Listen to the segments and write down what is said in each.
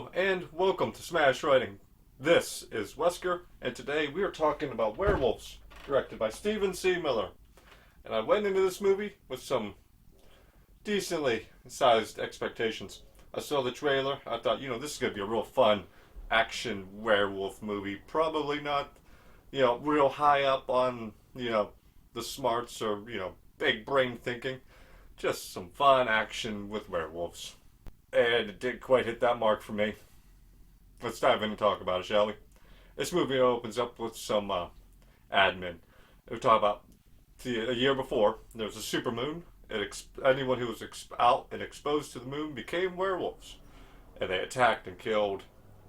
Hello and welcome to Smash Writing. This is Wesker, and today we are talking about Werewolves, directed by Stephen C. Miller. And I went into this movie with some decently sized expectations. I saw the trailer, I thought, this is going to be a real fun action werewolf movie. Probably not, real high up on, the smarts or, big brain thinking. Just some fun action with werewolves. And it didn't quite hit that mark for me. Let's dive in and talk about it, shall we? This movie opens up with some admin. We talk about a year before, there was a supermoon. Anyone who was out and exposed to the moon became werewolves. And they attacked and killed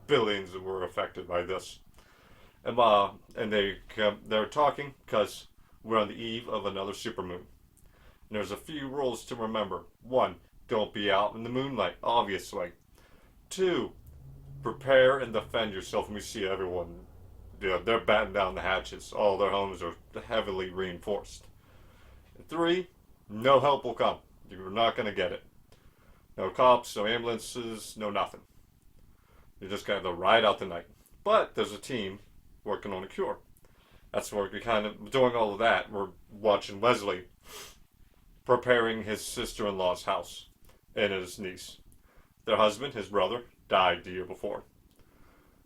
billions that were affected by this. And they're talking because we're on the eve of another supermoon. And there's a few rules to remember. 1, don't be out in the moonlight, obviously. 2, prepare and defend yourself when you see everyone. They're batting down the hatches. All their homes are heavily reinforced. 3, no help will come. You're not going to get it. No cops, no ambulances, no nothing. You're just going to ride out the night. But there's a team working on a cure. That's where we kind of, doing all of that, we're watching Wesley preparing his sister-in-law's house and his niece. Their husband, his brother, died the year before,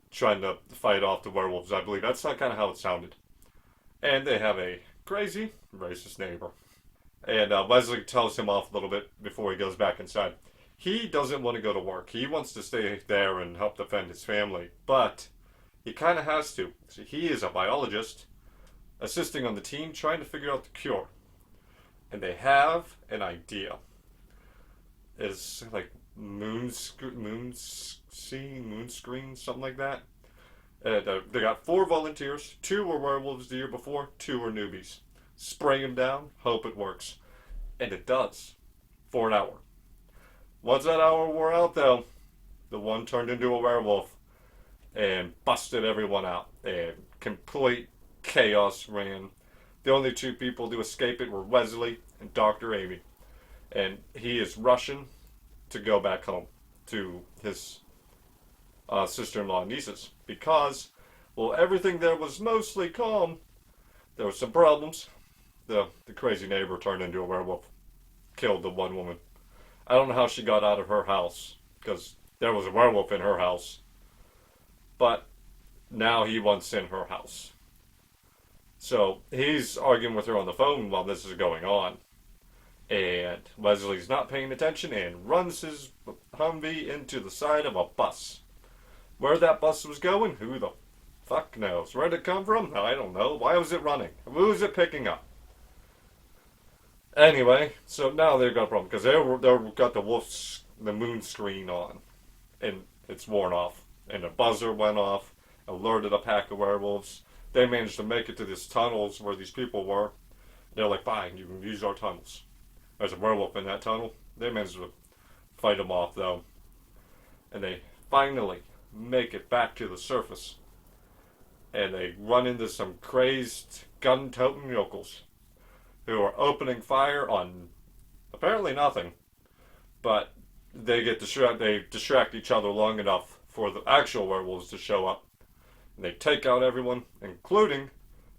trying to fight off the werewolves, I believe. That's not kind of how it sounded. And they have a crazy, racist neighbor. And Wesley tells him off a little bit before he goes back inside. He doesn't want to go to work. He wants to stay there and help defend his family. But he kind of has to. See, he is a biologist assisting on the team trying to figure out the cure. And they have an idea. It's like moon screen, something like that. And they got 4 volunteers. 2 were werewolves the year before. 2 were newbies. Spray them down. Hope it works. And it does. For an hour. Once that hour wore out, though, the one turned into a werewolf and busted everyone out. And complete chaos ran. The only 2 people to escape it were Wesley and Dr. Amy. And he is rushing to go back home to his sister-in-law and nieces. Because, well, everything there was mostly calm. There were some problems. The crazy neighbor turned into a werewolf. Killed the one woman. I don't know how she got out of her house. Because there was a werewolf in her house. But now he wants in her house. So he's arguing with her on the phone while this is going on. And Wesley's not paying attention and runs his Humvee into the side of a bus. Where that bus was going, who the fuck knows? Where did it come from? I don't know. Why was it running? Who was it picking up? Anyway, so now they've got a problem because they've got the moon screen on. And it's worn off. And a buzzer went off, alerted a pack of werewolves. They managed to make it to these tunnels where these people were. They're like, fine, you can use our tunnels. There's a werewolf in that tunnel. They managed to fight them off, though. And they finally make it back to the surface. And they run into some crazed, gun-toting yokels who are opening fire on apparently nothing. But they distract each other long enough for the actual werewolves to show up. And they take out everyone, including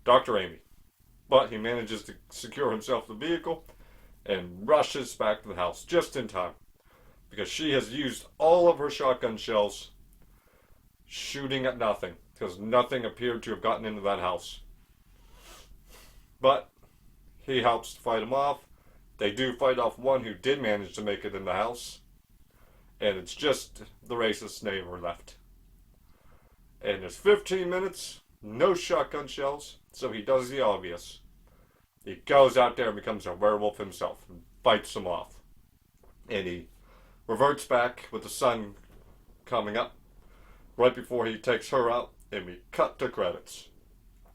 Dr. Amy. But he manages to secure himself the vehicle and rushes back to the house just in time. Because she has used all of her shotgun shells shooting at nothing. Because nothing appeared to have gotten into that house. But he helps to fight him off. They do fight off one who did manage to make it in the house. And it's just the racist neighbor left. And there's 15 minutes, no shotgun shells, so he does the obvious. He goes out there and becomes a werewolf himself and fights them off. And he reverts back with the sun coming up right before he takes her out, and we cut to credits.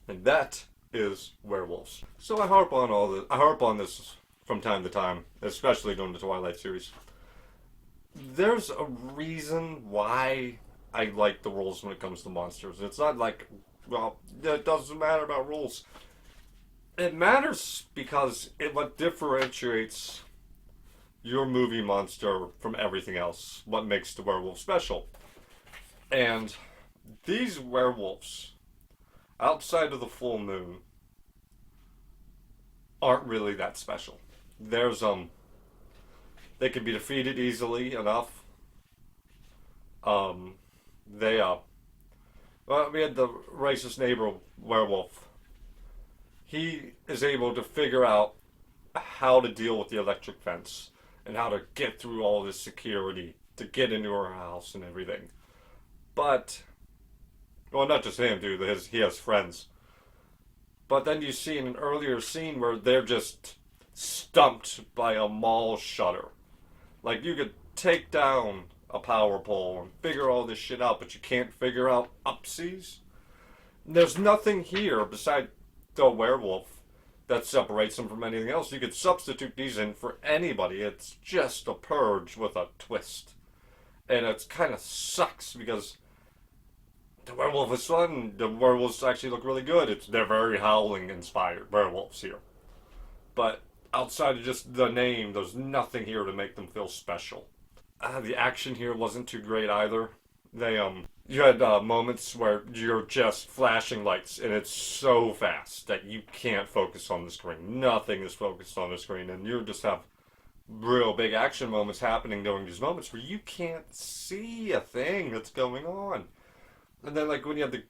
And that is Werewolves. So I harp on this from time to time, especially during the Twilight series. There's a reason why I like the rules when it comes to monsters. It's not like, well, it doesn't matter about rules. It matters because what differentiates your movie monster from everything else. What makes the werewolf special. And these werewolves, outside of the full moon, aren't really that special. There's they can be defeated easily enough. Um, they well, we had the racist neighbor werewolf. He is able to figure out how to deal with the electric fence and how to get through all this security to get into her house and everything. But, well, not just him, dude. He has friends. But then you see in an earlier scene where they're just stumped by a mall shutter. Like, you could take down a power pole and figure all this shit out, but you can't figure out upsies. There's nothing here besides the werewolf that separates them from anything else. You could substitute these in for anybody. It's just a purge with a twist. And it kind of sucks because the werewolf is fun. The werewolves actually look really good. They're very Howling inspired werewolves here. But outside of just the name, there's nothing here to make them feel special. The action here wasn't too great either. You had moments where you're just flashing lights, and it's so fast that you can't focus on the screen. Nothing is focused on the screen, and you just have real big action moments happening during these moments where you can't see a thing that's going on. And then, like, when you have the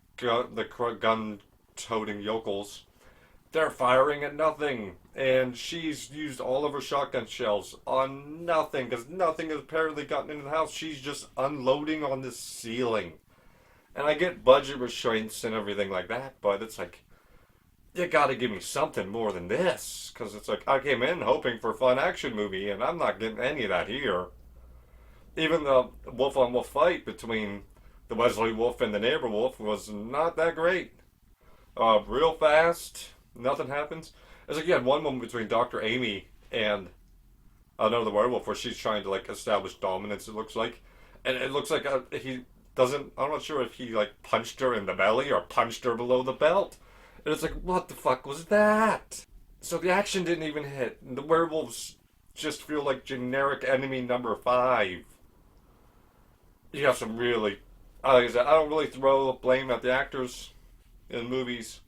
gun-toting yokels, they're firing at nothing. And she's used all of her shotgun shells on nothing, because nothing has apparently gotten into the house. She's just unloading on the ceiling. And I get budget restraints and everything like that, but it's like, you gotta give me something more than this. Because it's like, I came in hoping for a fun action movie, and I'm not getting any of that here. Even the wolf-on-wolf fight between the Wesley Wolf and the neighbor wolf was not that great. Real fast, nothing happens. It's like you had one moment between Dr. Amy and another werewolf where she's trying to like establish dominance. It looks like, and it looks like he doesn't. I'm not sure if he like punched her in the belly or punched her below the belt. And it's like, what the fuck was that? So the action didn't even hit. The werewolves just feel like generic enemy number 5. You have some really, like I said, I don't really throw blame at the actors in movies.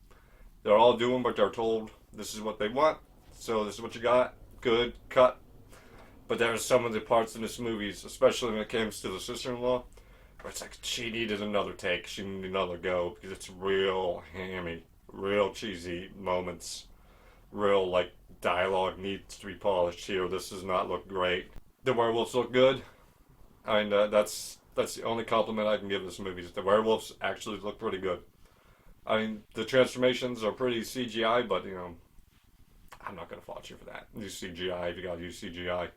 They're all doing what they're told. This is what they want, so this is what you got. Good, cut. But there are some of the parts in this movie, especially when it comes to the sister-in-law, where it's like she needed another take, she needed another go, because it's real hammy, real cheesy moments, real like dialogue needs to be polished here. This does not look great. The werewolves look good. I mean, that's the only compliment I can give this movie. Is the werewolves actually look pretty good. I mean, the transformations are pretty CGI, but, you know, I'm not going to fault you for that. Use CGI if you got to use CGI.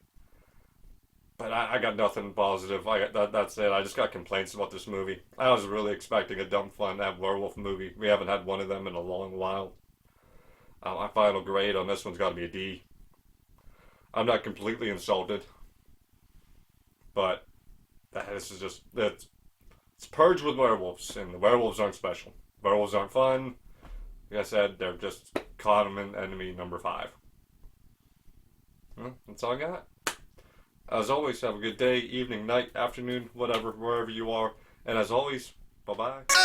But I got nothing positive. That's it. I just got complaints about this movie. I was really expecting a dumb, fun werewolf movie. We haven't had one of them in a long while. My final grade on this one's got to be a D. I'm not completely insulted. But this is just... It's purged with werewolves, and the werewolves aren't special. Werewolves aren't fun. Like I said, they're just common enemy number 5. Well, that's all I got. As always, have a good day, evening, night, afternoon, whatever, wherever you are. And as always, bye-bye.